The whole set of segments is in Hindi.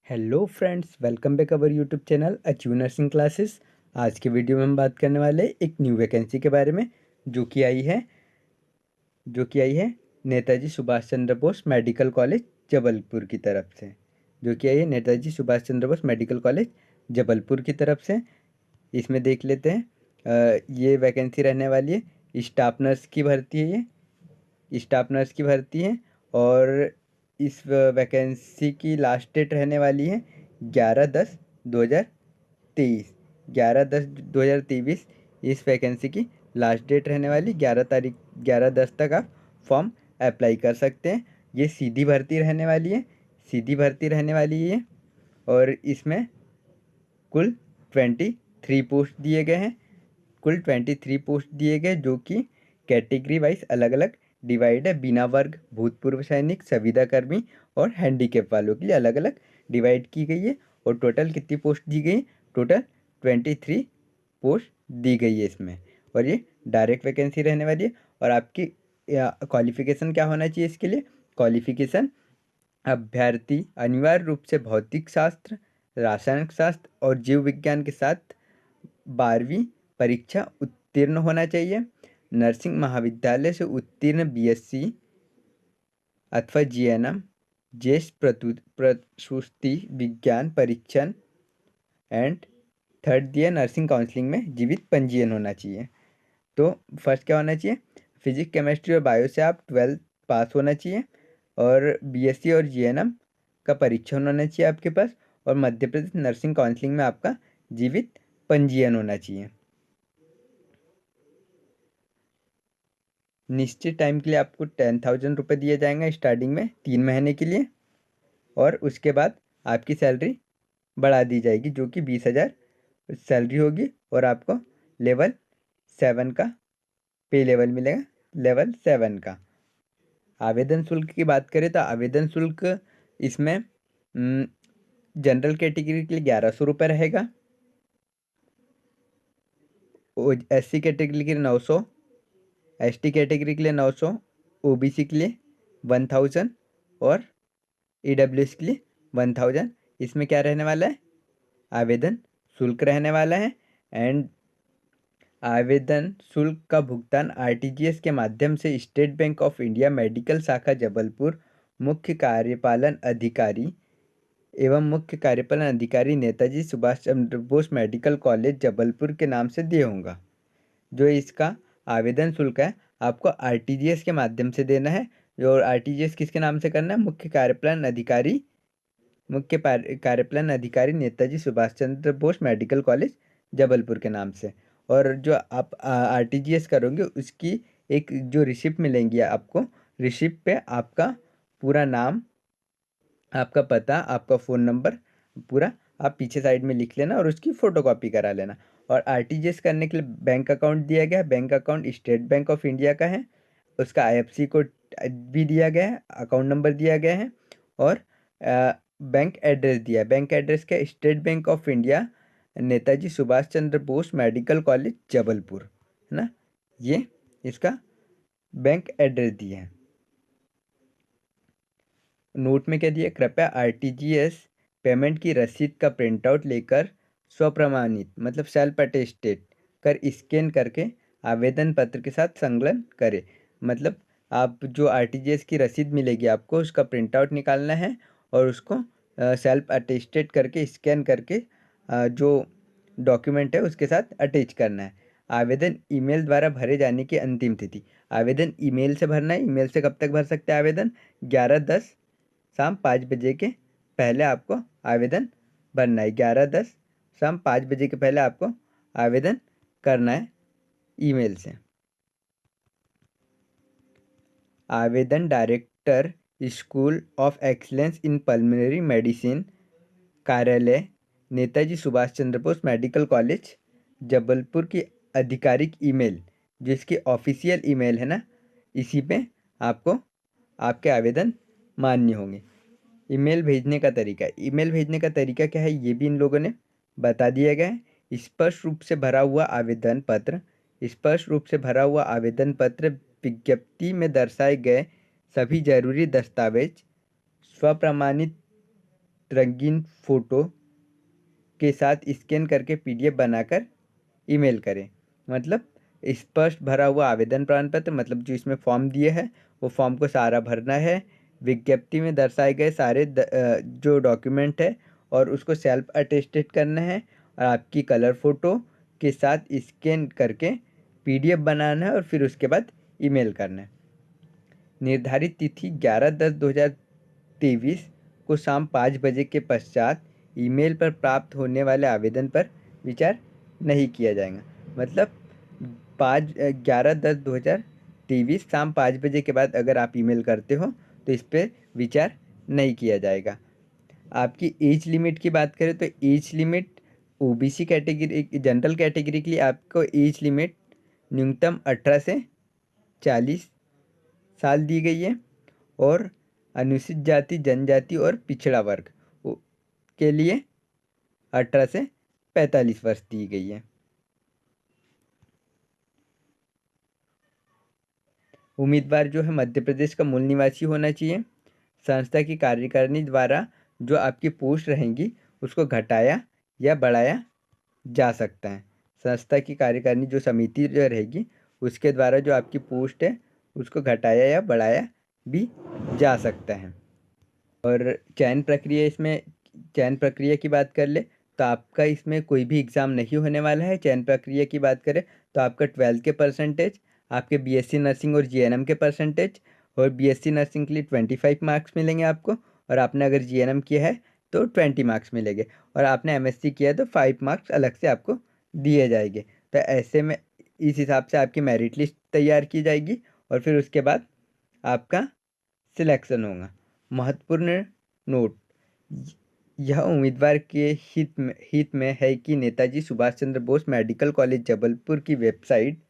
Hello friends, welcome back our YouTube channel achieve nursing classes. आज के वीडियो में हम बात करने वाले हैं एक न्यू वैकेंसी के बारे में जो कि आई है नेताजी सुभाष चंद्र बोस मेडिकल कॉलेज जबलपुर की तरफ से। जबलपुर की तरफ से इसमें देख लेते हैं। ये वैकेंसी रहने वाली है, स्टाफ नर्स की भर्ती है। ये स्टाफ नर्स की भर्ती है और इस वैकेंसी की लास्ट डेट रहने वाली है 11/10/2023। 11/10/2023 इस वैकेंसी की लास्ट डेट रहने वाली। 11 10 तक आप फॉर्म अप्लाई कर सकते हैं। ये सीधी भर्ती रहने वाली है। और इसमें कुल 23 पोस्ट दिए गए जो कि कैटेगरी वाइज अलग अलग डिवाइड है। बिना वर्ग, भूतपूर्व सैनिक, संविदा कर्मी और हैंडीकैप वालों के लिए अलग अलग डिवाइड की गई है। और टोटल कितनी पोस्ट दी गई? टोटल 23 पोस्ट दी गई है इसमें। और ये डायरेक्ट वैकेंसी रहने वाली है। और आपकी क्वालिफिकेशन क्या होना चाहिए इसके लिए? क्वालिफिकेशन: अभ्यर्थी अनिवार्य रूप से भौतिक शास्त्र, रासायनिक शास्त्र और जीव विज्ञान के साथ 12वीं परीक्षा उत्तीर्ण होना चाहिए। नर्सिंग महाविद्यालय से उत्तीर्ण बीएससी अथवा जीएनएम, ज्येष्ठ प्रसूति विज्ञान परीक्षण and third year nursing counselling में जीवित पंजीयन होना चाहिए। तो फर्स्ट क्या होना चाहिए? फिजिक्स, केमिस्ट्री और बायो से आप 12th पास होना चाहिए और बीएससी और जीएनएम का परीक्षण होना चाहिए आपके पास। और मध्य प्रदेश नर्सिंग काउंसलिंग में आपका जीवित पंजीयन होना चाहिए। निश्चित टाइम के लिए आपको 10,000 रुपये दिए जाएंगे स्टार्टिंग में 3 महीने के लिए। और उसके बाद आपकी सैलरी बढ़ा दी जाएगी जो कि 20,000 सैलरी होगी। और आपको लेवल 7 का पे लेवल मिलेगा, लेवल 7 का। आवेदन शुल्क की बात करें तो आवेदन शुल्क इसमें जनरल कैटेगरी के लिए 1100 रुपये रहेगा, एससी कैटेगरी के लिए 900, एसटी कैटेगरी के लिए 900, ओबीसी के लिए 1000 और ईडब्ल्यूएस के लिए 1000। इसमें क्या रहने वाला है? आवेदन शुल्क रहने वाला है। एंड आवेदन शुल्क का भुगतान आरटीजीएस के माध्यम से state bank of India medical शाखा जबलपुर मुख्य कार्यपालन अधिकारी नेताजी सुभाष चंद्र बोस मेडिकल कॉलेज जबलपुर के नाम से दिया होगा। जो इसका आवेदन शुल्क है आपको आरटीजीएस के माध्यम से देना है। और आरटीजीएस किसके नाम से करना है? मुख्य कार्यपालन अधिकारी नेताजी सुभाष चंद्र बोस मेडिकल कॉलेज जबलपुर के नाम से। और जो आप आरटीजीएस करोगे उसकी एक जो रिसिप्ट मिलेंगी आपको, रिसिप्ट पे आपका पूरा नाम, आपका पता, आपका फ़ोन नंबर पूरा आप पीछे साइड में लिख लेना और उसकी फ़ोटोकॉपी करा लेना। और आरटीजीएस करने के लिए बैंक अकाउंट दिया गया है। Bank account state bank of India का है। उसका आईएफएससी कोड भी दिया गया है, अकाउंट नंबर दिया गया है। और बैंक एड्रेस दिया है। बैंक एड्रेस क्या? State bank of India, Netaji Subhash Chandra Bose medical college Jabalpur, है ना। ये इसका बैंक एड्रेस दिया है। नोट में क्या दिया? कृपया आरटीजीएस पेमेंट की रसीद का प्रिंट आउट लेकर स्वप्रमाणित मतलब सेल्फ अटेस्टेड कर स्कैन करके आवेदन पत्र के साथ संलग्न करें। मतलब आप जो आरटीजीएस की रसीद मिलेगी आपको उसका प्रिंट आउट निकालना है और उसको सेल्फ अटेस्टेड करके स्कैन करके जो डॉक्यूमेंट है उसके साथ अटैच करना है। आवेदन ईमेल द्वारा भरे जाने की अंतिम तिथि: आवेदन ईमेल से भरना है। ईमेल से कब तक भर सकते हैं आवेदन? 11/10 शाम 5 बजे के पहले आपको आवेदन भरना है। 11/10 शाम 5 बजे के पहले आपको आवेदन करना है ईमेल से। आवेदन director school of excellence in pulmonary medicine, कार्यालय नेताजी सुभाष चंद्र बोस मेडिकल कॉलेज जबलपुर की आधिकारिक ईमेल, जिसकी ऑफिशियल ईमेल है ना, इसी पे आपको आपके आवेदन मान्य होंगे। ईमेल भेजने का तरीका क्या है ये भी इन लोगों ने बता दिया गया है। स्पष्ट रूप से भरा हुआ आवेदन पत्र विज्ञप्ति में दर्शाए गए सभी जरूरी दस्तावेज स्वप्रमाणित रंगीन फ़ोटो के साथ स्कैन करके PDF बनाकर ईमेल करें। मतलब स्पष्ट भरा हुआ आवेदन प्रमाण पत्र, मतलब जो इसमें फॉर्म दिए है वो फॉर्म को सारा भरना है। विज्ञप्ति में दर्शाए गए सारे जो डॉक्यूमेंट है और उसको सेल्फ अटेस्टेड करना है और आपकी कलर फ़ोटो के साथ स्कैन करके PDF बनाना है और फिर उसके बाद ईमेल करना है। निर्धारित तिथि 11/10/2023 को शाम 5 बजे के पश्चात ईमेल पर प्राप्त होने वाले आवेदन पर विचार नहीं किया जाएगा। मतलब 11/10/2023 शाम 5 बजे के बाद अगर आप ईमेल करते हो तो इस पर विचार नहीं किया जाएगा। आपकी एज लिमिट की बात करें तो age limit OBC category, general category के लिए आपको एज लिमिट न्यूनतम 18 से 40 साल दी गई है और अनुसूचित जाति, जनजाति और पिछड़ा वर्ग के लिए 18 से 45 वर्ष दी गई है। उम्मीदवार जो है मध्य प्रदेश का मूल निवासी होना चाहिए। संस्था की कार्यकारिणी द्वारा जो आपकी पोस्ट रहेंगी उसको घटाया या बढ़ाया जा सकता है। संस्था की कार्यकारिणी जो समिति जो रहेगी उसके द्वारा जो आपकी पोस्ट है उसको घटाया या बढ़ाया भी जा सकता है। और चयन प्रक्रिया की बात कर ले तो आपका इसमें कोई भी एग्ज़ाम नहीं होने वाला है। चयन प्रक्रिया की बात करें तो आपका 12th के परसेंटेज, आपके BSc नर्सिंग और GNM के परसेंटेज, और BSc नर्सिंग के लिए 25 मार्क्स मिलेंगे आपको, और आपने अगर GNM किया है तो 20 मार्क्स मिलेंगे, और आपने MSc किया है तो 5 मार्क्स अलग से आपको दिए जाएंगे। तो ऐसे में इस हिसाब से आपकी मेरिट लिस्ट तैयार की जाएगी और फिर उसके बाद आपका सिलेक्शन होगा। महत्वपूर्ण नोट, यह उम्मीदवार के हित में है कि नेताजी सुभाष चंद्र बोस मेडिकल कॉलेज जबलपुर की वेबसाइट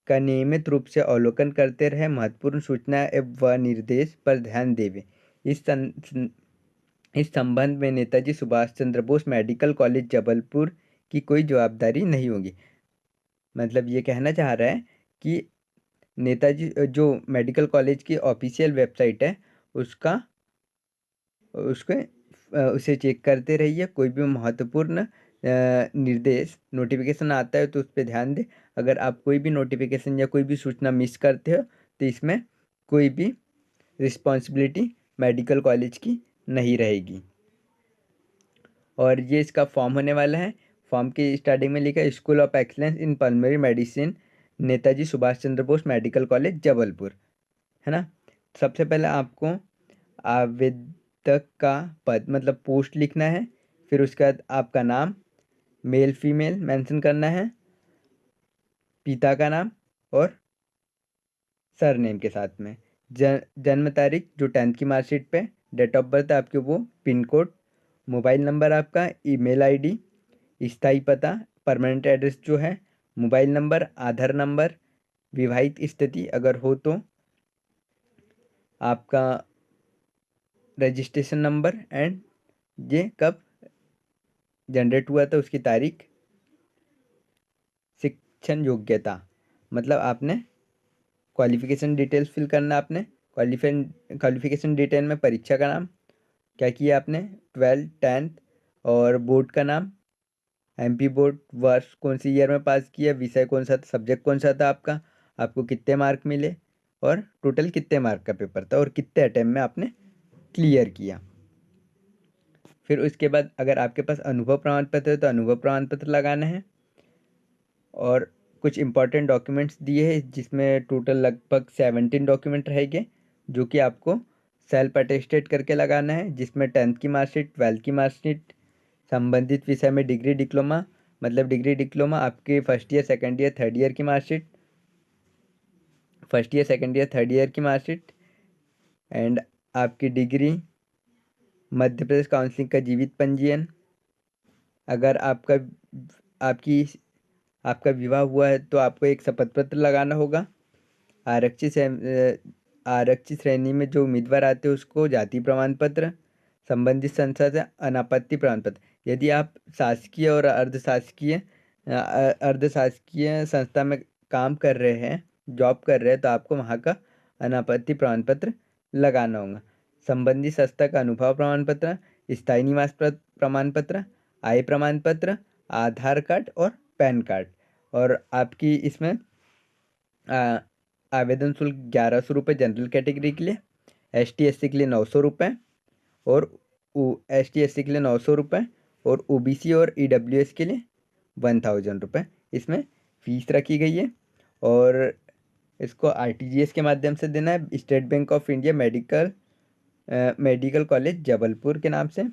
का नियमित रूप से अवलोकन करते रहे। महत्वपूर्ण सूचना व निर्देश पर ध्यान देवें। इस संबंध में नेताजी सुभाष चंद्र बोस मेडिकल कॉलेज जबलपुर की कोई जवाबदारी नहीं होगी। मतलब ये कहना चाह रहा है कि नेताजी जो मेडिकल कॉलेज की ऑफिशियल वेबसाइट है उसे चेक करते रहिए। कोई भी महत्वपूर्ण निर्देश नोटिफिकेशन आता है तो उस पर ध्यान दें। अगर आप कोई भी नोटिफिकेशन या कोई भी सूचना मिस करते हो तो इसमें कोई भी रिस्पॉन्सिबिलिटी मेडिकल कॉलेज की नहीं रहेगी। और ये इसका फॉर्म होने वाला है। फॉर्म की स्टार्टिंग में लिखा है school of excellence in pulmonary medicine, Netaji Subhash Chandra Bose medical college Jabalpur, है ना। सबसे पहले आपको आवेदक का पद मतलब पोस्ट लिखना है। फिर उसके बाद आपका नाम मेल फीमेल मेंशन करना है, पिता का नाम और सरनेम के साथ में जन्म तारीख जो 10th की मार्कशीट पे, डेट ऑफ बर्थ आपके वो, पिन कोड, मोबाइल नंबर आपका, ईमेल आईडी, स्थायी पता परमानेंट एड्रेस जो है, मोबाइल नंबर, आधार नंबर, विवाहित स्थिति अगर हो तो आपका रजिस्ट्रेशन नंबर, एंड ये कब जनरेट हुआ था उसकी तारीख। शिक्षण योग्यता मतलब आपने क्वालिफिकेशन डिटेल्स फिल करना। आपने क्वालिफिकेशन डिटेल में परीक्षा का नाम क्या किया आपने, 12th 10th, और बोर्ड का नाम, MP बोर्ड, वर्ष कौन सी ईयर में पास किया, विषय कौन सा था, सब्जेक्ट कौन सा था आपका, आपको कितने मार्क मिले और टोटल कितने मार्क का पेपर था और कितने अटेम्प्ट में आपने क्लियर किया। फिर उसके बाद अगर आपके पास अनुभव प्रमाण पत्र है तो अनुभव प्रमाण पत्र लगाना है। और कुछ इंपॉर्टेंट डॉक्यूमेंट्स दिए हैं जिसमें टोटल लगभग 17 डॉक्यूमेंट रहेंगे जो कि आपको सेल्फ अटेस्टेड करके लगाना है, जिसमें 10th की मार्कशीट, 12th की मार्कशीट, संबंधित विषय में डिग्री डिप्लोमा, मतलब डिग्री डिप्लोमा आपके first year second year third year की marksheet, first year second year third year की मार्कशीट, एंड आपकी डिग्री, मध्य प्रदेश काउंसिलिंग का जीवित पंजीयन। अगर आपकी आपका विवाह हुआ है तो आपको एक शपथ पत्र लगाना होगा। आरक्षित श्रेणी में जो उम्मीदवार आते हैं उसको जाति प्रमाण पत्र, संबंधित संस्था से अनापत्ति प्रमाण पत्र। यदि आप शासकीय और अर्धशासकीय संस्था में काम कर रहे हैं, जॉब कर रहे हैं, तो आपको वहाँ का अनापत्ति प्रमाण पत्र लगाना होगा। संबंधित संस्था का अनुभव प्रमाण पत्र, स्थायी निवास प्रमाण पत्र, आय प्रमाण पत्र, आधार कार्ड और पैन कार्ड। और आपकी इसमें आवेदन शुल्क 1100 रुपये जनरल कैटेगरी के लिए, ST/SC के लिए 900 रुपये और ST/SC के लिए 900 रुपये और OBC और EWS के लिए 1000 रुपये इसमें फीस रखी गई है। और इसको RTGS के माध्यम से देना है, state bank of India medical college Jabalpur के नाम से।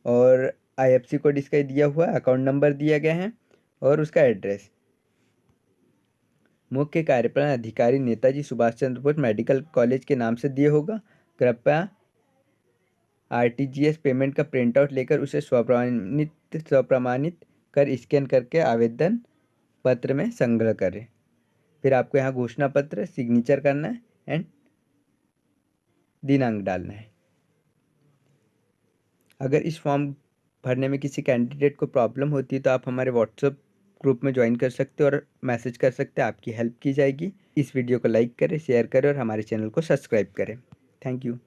और IFSC कोड इसका दिया हुआ है, अकाउंट नंबर दिया गया है और उसका एड्रेस। मुख्य कार्यपालन अधिकारी नेताजी सुभाष चंद्र बोस मेडिकल कॉलेज के नाम से दिया होगा। कृपया RTGS पेमेंट का प्रिंट आउट लेकर उसे स्वप्रमाणित कर स्कैन करके आवेदन पत्र में संग्रह करें। फिर आपको यहाँ घोषणा पत्र सिग्नेचर करना है एंड दिनांक डालना है। अगर इस फॉर्म भरने में किसी कैंडिडेट को प्रॉब्लम होती है तो आप हमारे व्हाट्सएप ग्रुप में ज्वाइन कर सकते हो और मैसेज कर सकते हैं, आपकी हेल्प की जाएगी। इस वीडियो को लाइक करें, शेयर करें और हमारे चैनल को सब्सक्राइब करें। Thank you.